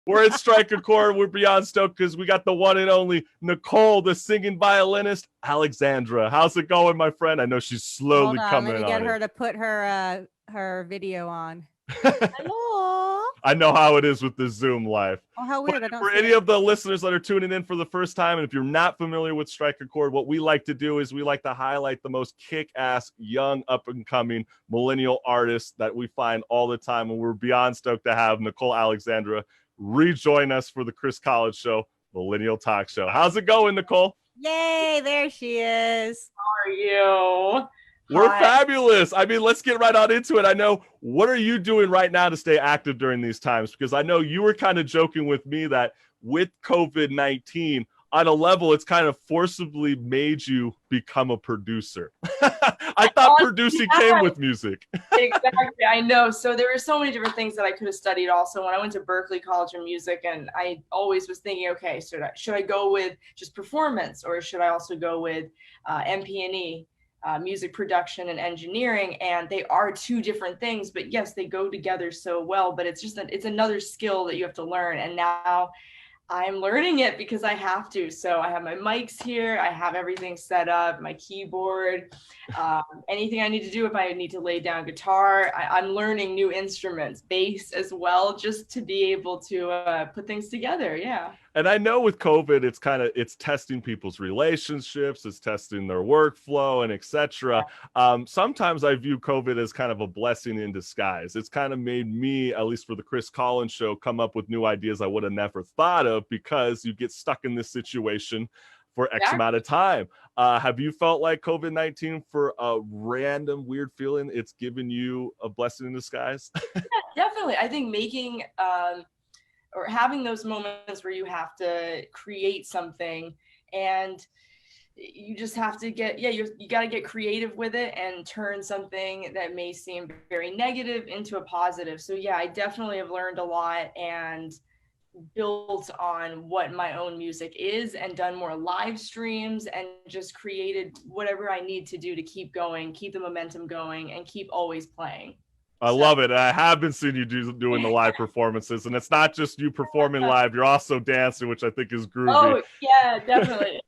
We're at Strike a Chord. We're beyond stoked because we got the one and only Nicole, the singing violinist, Alexandra. How's it going, my friend? I know she's slowly Hold on, coming let me on get her it. to put her video on. Hello. I know how it is with the Zoom live. Oh, how weird! I don't For see any it. of the listeners that are tuning in for the first time, and if you're not familiar with Strike a Chord, what we like to do is we like to highlight the most kick-ass, young, up-and-coming millennial artists that we find all the time, and we're beyond stoked to have Nicole Alexandra rejoin us for the Chris College Show, Millennial Talk Show. How's it going, Nicole? Yay! There she is. How are you? We're Hi. fabulous. I mean, let's get right on into it. I know, what are you doing right now to stay active during these times? Because I know you were kind of joking with me that with COVID-19, on a level, it's kind of forcibly made you become a producer. I thought producing came with music. Exactly, I know. So there were so many different things that I could have studied also when I went to Berkeley College of Music, and I always was thinking, okay, should I go with just performance, or should I also go with MP&E? Music production and engineering, and they are two different things, but yes, they go together so well. But it's just it's another skill that you have to learn, and now I'm learning it because I have to. So I have my mics here, I have everything set up, my keyboard, anything I need to do. If I need to lay down guitar, I'm learning new instruments, bass as well, just to be able to put things together. Yeah. And I know with COVID, it's testing people's relationships, it's testing their workflow, and etc. Sometimes I view COVID as kind of a blessing in disguise. It's kind of made me, at least for the Chris Collins Show, come up with new ideas I would have never thought of, because you get stuck in this situation for X amount of time. Have you felt like COVID-19, for a random weird feeling, it's given you a blessing in disguise? Yeah, definitely. I think making or having those moments where you have to create something, and you just have to you got to get creative with it and turn something that may seem very negative into a positive. So yeah, I definitely have learned a lot and built on what my own music is, and done more live streams, and just created whatever I need to do to keep going, keep the momentum going, and keep always playing. I love it. I have been seeing you doing the live performances, and it's not just you performing live, you're also dancing, which I think is groovy. Oh yeah, definitely.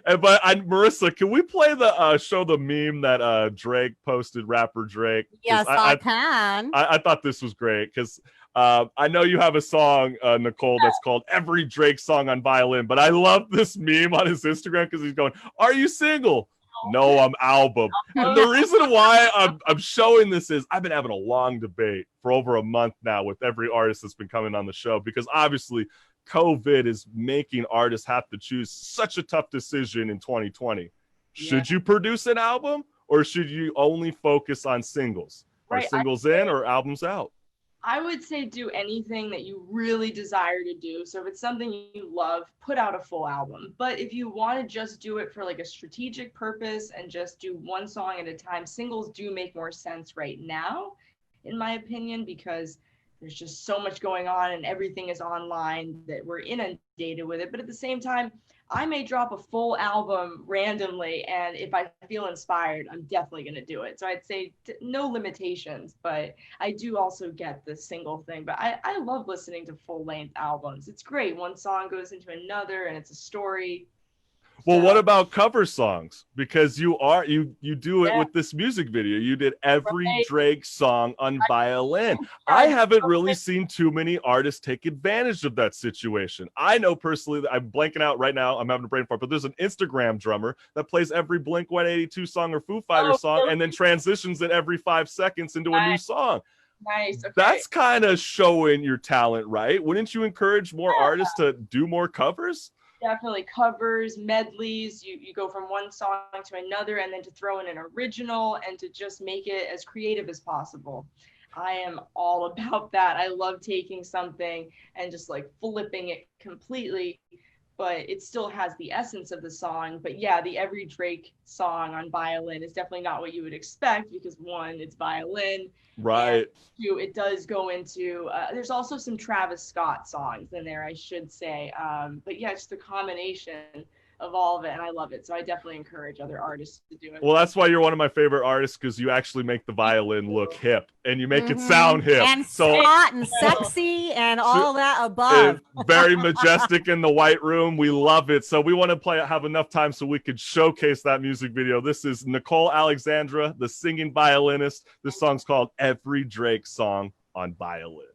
But Marissa, can we play the show the meme that Drake posted, rapper Drake? Yes, I can. I thought this was great because I know you have a song, Nicole, that's called Every Drake Song on Violin, but I love this meme on his Instagram because he's going, "Are you single? No, I'm album." And the reason why I'm showing this is I've been having a long debate for over a month now with every artist that's been coming on the show, because obviously COVID is making artists have to choose such a tough decision in 2020. Should you produce an album, or should you only focus on singles? Are singles in or albums out? I would say do anything that you really desire to do. So if it's something you love, put out a full album. But if you want to just do it for like a strategic purpose and just do one song at a time, singles do make more sense right now, in my opinion, because there's just so much going on and everything is online that we're inundated with it. But at the same time, I may drop a full album randomly, and if I feel inspired, I'm definitely going to do it. So I'd say no limitations, but I do also get the single thing. But I love listening to full-length albums. It's great. One song goes into another, and it's a story. Well, what about cover songs? Because you do it with this music video. You did every Drake song on violin. I haven't really seen too many artists take advantage of that situation. I know personally that I'm blanking out right now. I'm having a brain fart, but there's an Instagram drummer that plays every Blink-182 song or Foo Fighters song and then transitions it every 5 seconds into a new song. Nice. Okay. That's kind of showing your talent, right? Wouldn't you encourage more artists to do more covers? Definitely covers, medleys. You go from one song to another, and then to throw in an original and to just make it as creative as possible. I am all about that. I love taking something and just like flipping it completely, but it still has the essence of the song. But yeah, the every Drake song on violin is definitely not what you would expect, because one, it's violin. Right. Two, it does go into, there's also some Travis Scott songs in there, I should say. But yeah, just the combination of all of it, and I love it. So I definitely encourage other artists to do it. Well, that's why you're one of my favorite artists, because you actually make the violin look hip and you make it sound hip. And so hot and sexy and all that above. Very majestic in the white room. We love it. So we want to have enough time so we could showcase that music video. This is Nicole Alexandra, the singing violinist. This song's called Every Drake Song on Violin.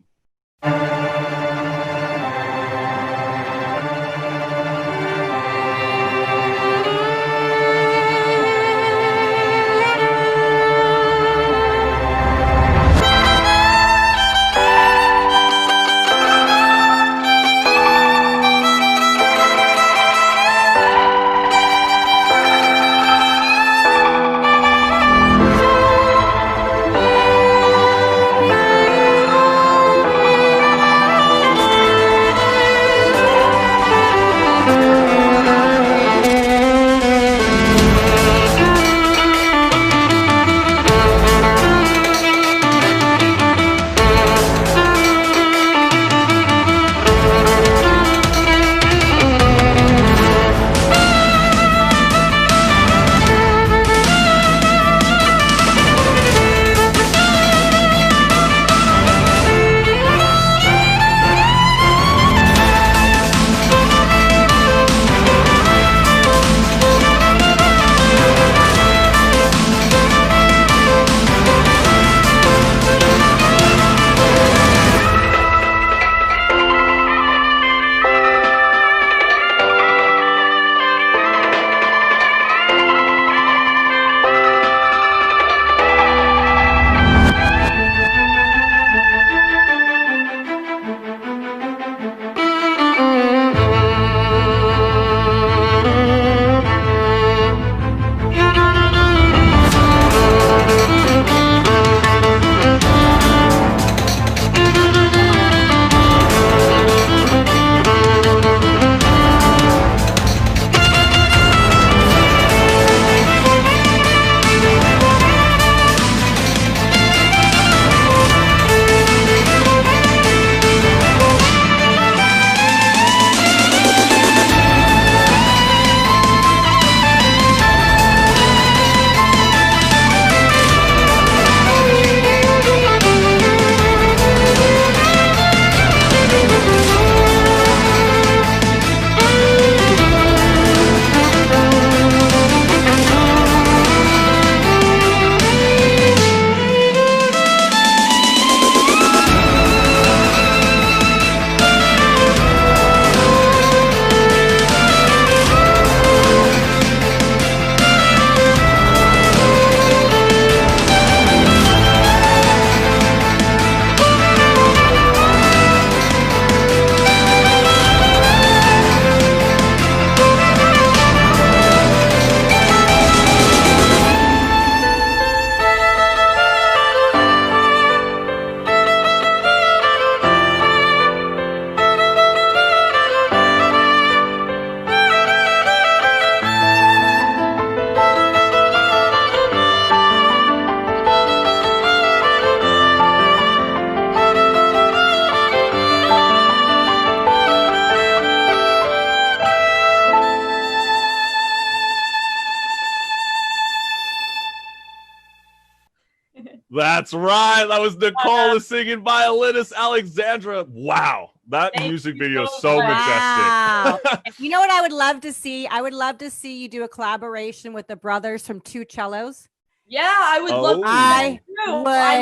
That's right. That was Nicole, the singing violinist, Alexandra. Wow. That music video is so majestic. You know what I would love to see? I would love to see you do a collaboration with the brothers from Two Cellos. Yeah, I would love to. I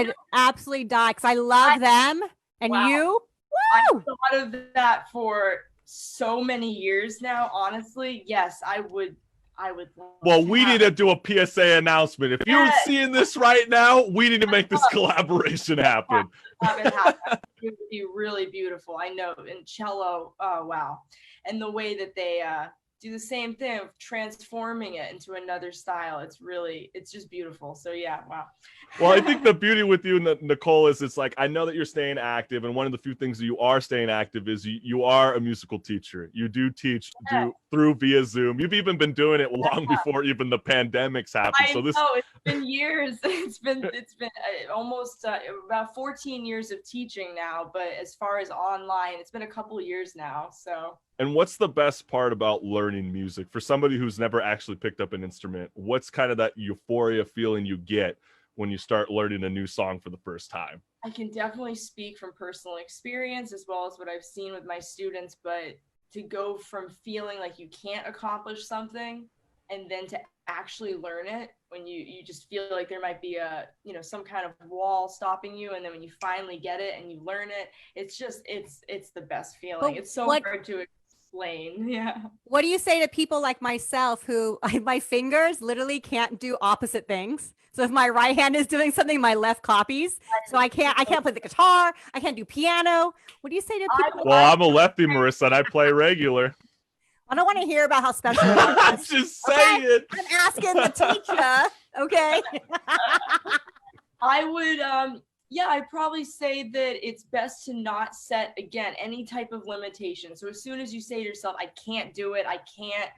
would absolutely die because I love them. And you? I've thought of that for so many years now, honestly. Yes, I would. Well, we need to do a PSA announcement. If you're seeing this right now, we need to make this collaboration happen. It would be really beautiful. I know. And cello, oh, wow. And the way that they do the same thing of transforming it into another style. It's just beautiful. So yeah, wow. Well, I think the beauty with you, Nicole, is it's like, I know that you're staying active. And one of the few things that you are staying active is you are a musical teacher. You do teach, through via Zoom. You've even been doing it long before even the pandemics happened. I So this know, it's been years. It's been almost about 14 years of teaching now, but as far as online, it's been a couple of years now. So. And what's the best part about learning music for somebody who's never actually picked up an instrument? What's kind of that euphoria feeling you get when you start learning a new song for the first time? I can definitely speak from personal experience as well as what I've seen with my students, but to go from feeling like you can't accomplish something and then to actually learn it when you just feel like there might be a, you know, some kind of wall stopping you. And then when you finally get it and you learn it, it's just, it's the best feeling. It's so hard to explain. Yeah. What do you say to people like myself who my fingers literally can't do opposite things? So if my right hand is doing something, my left copies. So I can't play the guitar. I can't do piano. What do you say to people? Well, I'm a lefty, Marissa, and I play regular. I don't want to hear about how special you are. I'm just saying. I'm asking the teacher. Okay. I would, yeah, I'd probably say that it's best to not set, again, any type of limitation. So as soon as you say to yourself, I can't do it, I can't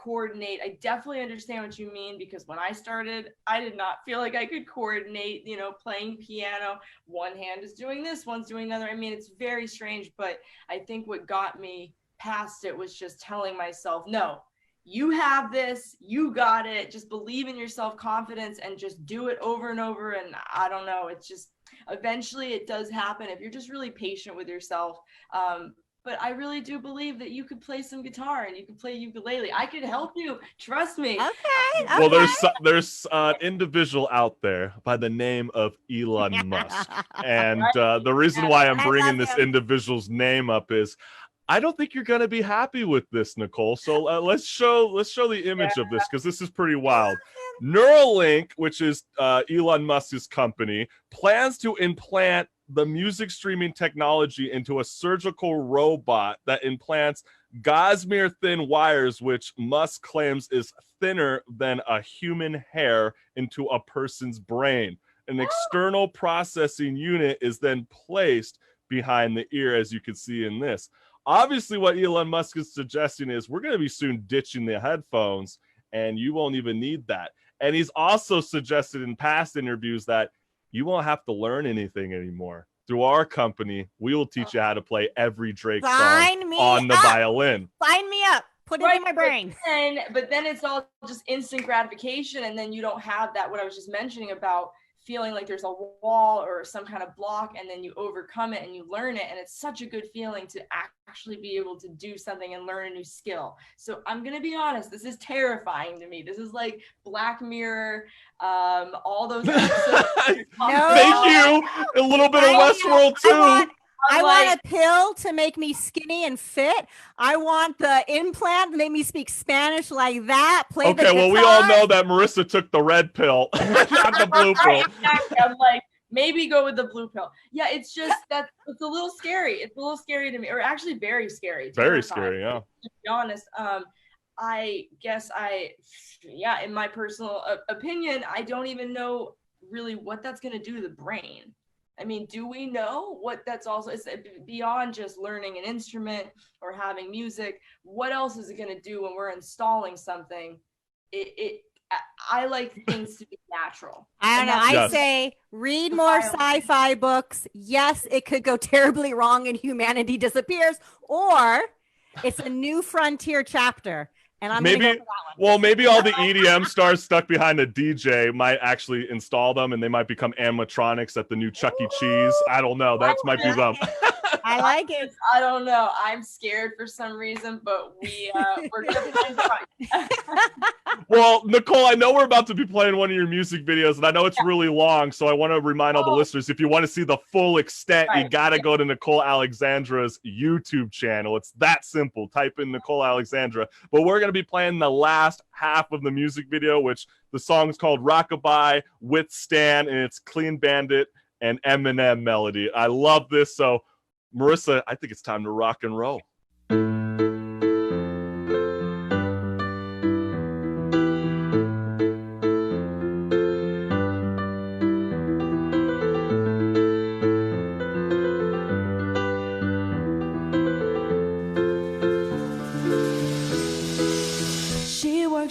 coordinate, I definitely understand what you mean, because when I started, I did not feel like I could coordinate, you know, playing piano. One hand is doing this, one's doing another. I mean, it's very strange, but I think what got me past it was just telling myself, no, you have this, you got it, just believe in your self-confidence and just do it over and over. And I don't know, it's just, eventually it does happen if you're just really patient with yourself. But I really do believe that you could play some guitar and you could play ukulele. I could help you, trust me. Okay. Well, there's an individual out there by the name of Elon Musk. And the reason why I'm bringing this individual's name up is I don't think you're going to be happy with this, Nicole. So let's show the image of this, because this is pretty wild. Neuralink, which is Elon Musk's company, plans to implant the music streaming technology into a surgical robot that implants gossamer thin wires, which Musk claims is thinner than a human hair, into a person's brain. An external processing unit is then placed behind the ear, as you can see in this. Obviously, what Elon Musk is suggesting is we're going to be soon ditching the headphones, and you won't even need that. And he's also suggested in past interviews that you won't have to learn anything anymore. Through our company, we will teach you how to play every Drake song on the violin. Sign me up. Put it in my brain. But then it's all just instant gratification, and then you don't have that, what I was just mentioning about feeling like there's a wall or some kind of block, and then you overcome it and you learn it. And it's such a good feeling to actually be able to do something and learn a new skill. So I'm going to be honest, this is terrifying to me. This is like Black Mirror, all those episodes. Thank you. A little bit of Westworld too. I want a pill to make me skinny and fit. I want the implant to make me speak Spanish like that. Okay, well, we all know that Marissa took the red pill, not the blue pill. Exactly. I'm like, maybe go with the blue pill. Yeah, it's just that it's a little scary. It's a little scary to me, or actually very scary. Very scary, yeah. To be honest, I guess in my personal opinion, I don't even know really what that's going to do to the brain. I mean, do we know what that's also, is beyond just learning an instrument or having music? What else is it going to do when we're installing something? I like things to be natural. I don't know. I say read more sci-fi books. Yes, it could go terribly wrong and humanity disappears, or it's a new frontier chapter. And I'm maybe, go for that one. Well, maybe all the EDM stars stuck behind a DJ might actually install them, and they might become animatronics at the new Chuck E. Cheese. I don't know. That might be them. I like it. I don't know. I'm scared for some reason, but we're gonna find out. Well, Nicole, I know we're about to be playing one of your music videos, and I know it's really long, so I want to remind all the listeners, if you want to see the full extent, you got to go to Nicole Alexandra's YouTube channel. It's that simple. Type in Nicole Alexandra. But we're going to be playing the last half of the music video, which the song is called Rockabye with Stan, and it's Clean Bandit and Eminem melody. I love this. So, Marissa, I think it's time to rock and roll.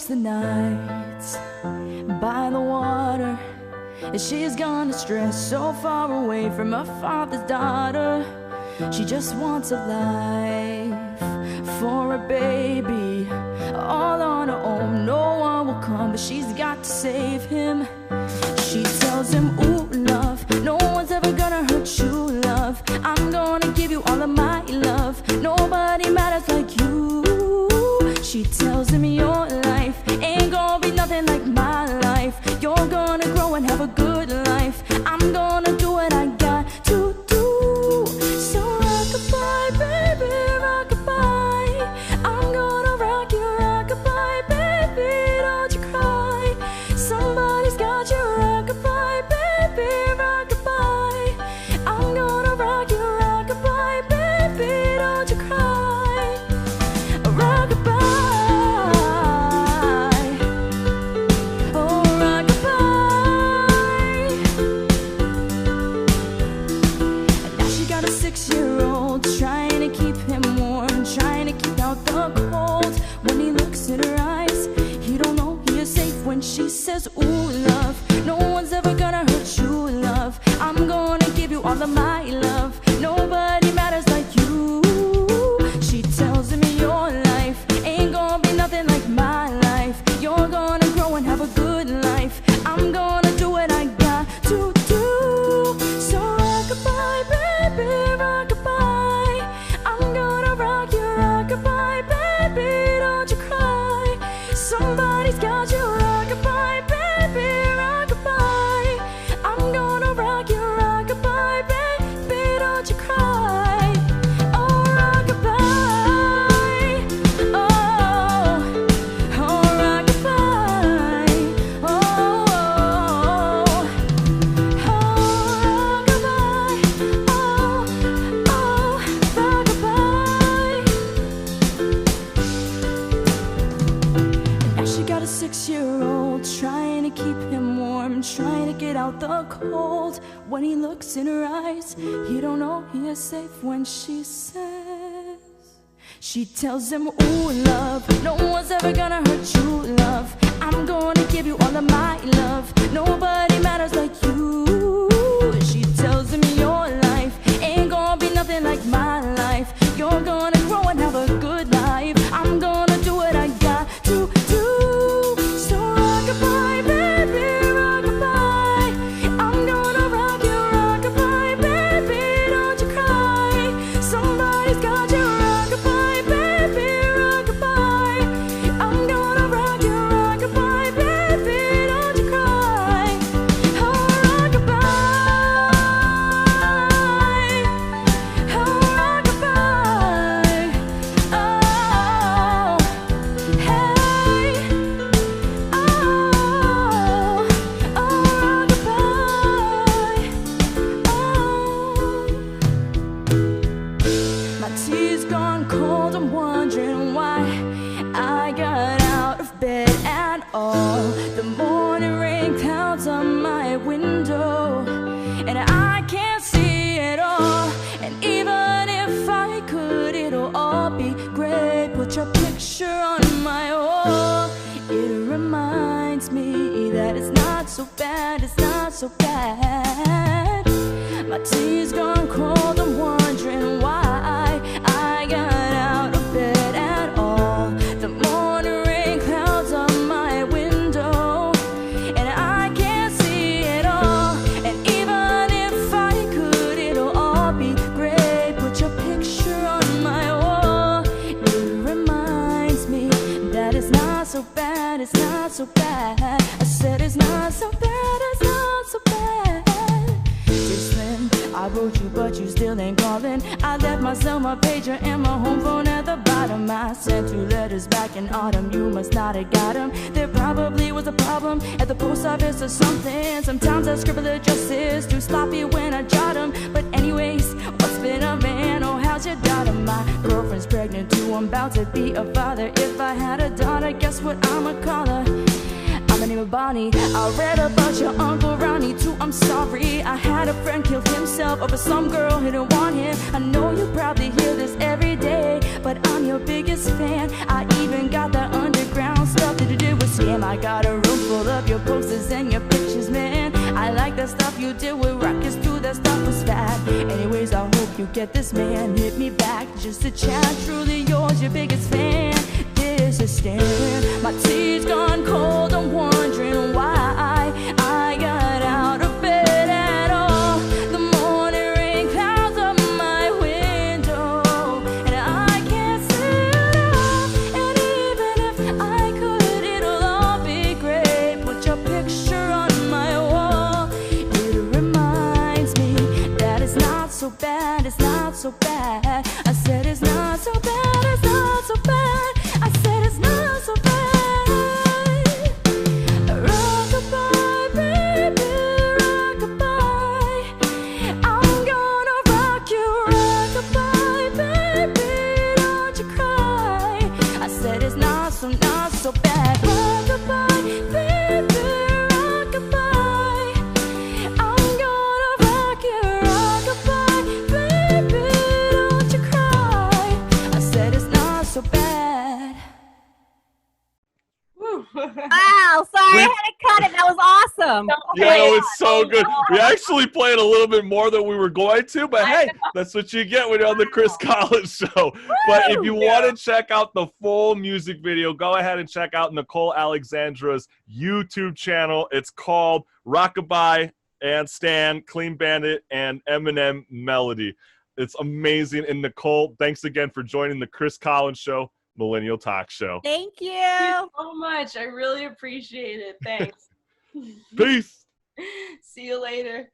the nights by the water, and she's gone astray, so far away from her father's daughter. She just wants a life for a baby, all on her own. No one will come, but she's got to save him. She tells him, ooh, love, no one's ever gonna hurt you, love. I'm gonna give you all of my love. Nobody matters like you. She tells him, your life ain't gonna be nothing like my life. You're gonna grow and have a good life. I'm gonna do what I got to do. So rock-a-bye, baby, rock-a-bye. I'm gonna rock you, rock-a-bye, baby, don't you cry. Somebody's got you, rock-a-bye, baby, rock-a-bye. I'm gonna rock you, rock-a-bye, baby, don't you cry. Rock-a-bye. Trying to keep him warm, trying to keep out the cold. When he looks in her eyes, he don't know he is safe. When she says, ooh, love, no one's ever gonna hurt you, love. I'm gonna give you all of my love. Nobody matters like you. She tells him, your life ain't gonna be nothing like my life. You're gonna grow and have a good life. I'm gonna do what I got to do. So rock-a-bye, baby, rock-a-bye. I'm gonna rock you, rock-a-bye, baby, don't you cry. Somebody's got you, rock-a-bye, baby, rock-a-bye. I'm gonna rock you, rock-a-bye, baby, don't you cry. Oh, rock-a-bye. Oh, oh, rock-a-bye. Oh, oh, rock-a-bye. Oh, oh, rock-a-bye. Now she got a 6-year-old, trying to keep him warm, trying to get out the cold. When he looks in her eyes, he don't know he is safe. When she says, she tells him, ooh, love, no one's ever gonna hurt you, love. I'm gonna give you all of my love. Nobody matters like you. She tells him, your life ain't gonna be nothing like my life. You're gonna grow and have a good life. I'm gonna do what I got to do. So rock-a-bye, baby, rock-a-bye. I'm gonna rock you, rock-a-bye, baby, don't you cry. Somebody's got you, rock-a-bye, baby, rock-a-bye. I'm gonna rock you, rock-a-bye, baby, don't you cry. Oh, rock-a-bye. Oh, rock-a-bye. Oh, hey. Oh, oh, rock-a-bye. Oh. My tea's gone cold, I'm wondering why I got out of bed at all. The morning rain clouds on my window, and I can't see it all. And even if I could, it'll all be gray. Put your picture on my wall. It reminds me that it's not so bad, it's not so bad. My tea's gone cold, I'm wondering why I got out of bed at all. The morning rain clouds on my window, and I can't see it all. And even if I could, it'll all be gray. Put your picture on my wall. It reminds me that it's not so bad, it's not so bad. I said it's not so bad, it's not so bad. Just then I wrote you, but you still ain't calling. I left myself my pager and my home phone at the bottom. I sent 2 letters back in autumn, you must not have got them. There probably was a problem at the post office or something. Sometimes I scribble addresses too sloppy when I jot them. But anyways, what's been a man? Oh, how's your daughter? My girlfriend's pregnant too, I'm about to be a father. If I had a daughter, guess what I'ma call her? I'ma name her Bonnie. I read about your Uncle Ronnie too, I'm sorry. I had a friend kill himself over some girl who didn't want him. I know you probably hear this every day, but I'm your biggest fan. I even got that underground stuff that you did with You get this man, hit me back just to chat. Truly yours, your biggest fan. This is stand. My tea's gone cold, I'm wondering why I got out of bed at all. The morning rain clouds up my window, and I can't see it all. And even if I could, it'll all be great. Put your picture on my wall. It reminds me that it's not so bad, it's not so bad. I said it's not so bad, it's not so bad. I said it's not so bad. Rockabye, baby, rockabye. I'm gonna rock you. Rockabye, baby, don't you cry. I said it's not so bad. Rockabye, baby, rockabye. I'm gonna rock you. Rockabye, baby, don't you cry. I said it's not so bad. Woo. Wow, sorry, I had to cut it. That was awesome. Yeah, no, it's so good. We actually played a little bit more than we were going to, but hey, that's what you get when you're on the Chris Collins Show. But if you want to check out the full music video, go ahead and check out Nicole Alexandra's YouTube channel. It's called Rockabye and Stan, Clean Bandit, and Eminem Melody. It's amazing. And Nicole, thanks again for joining the Chris Collins Show, Millennial Talk Show. Thank you. Thank you so much. I really appreciate it. Thanks. Peace. See you later.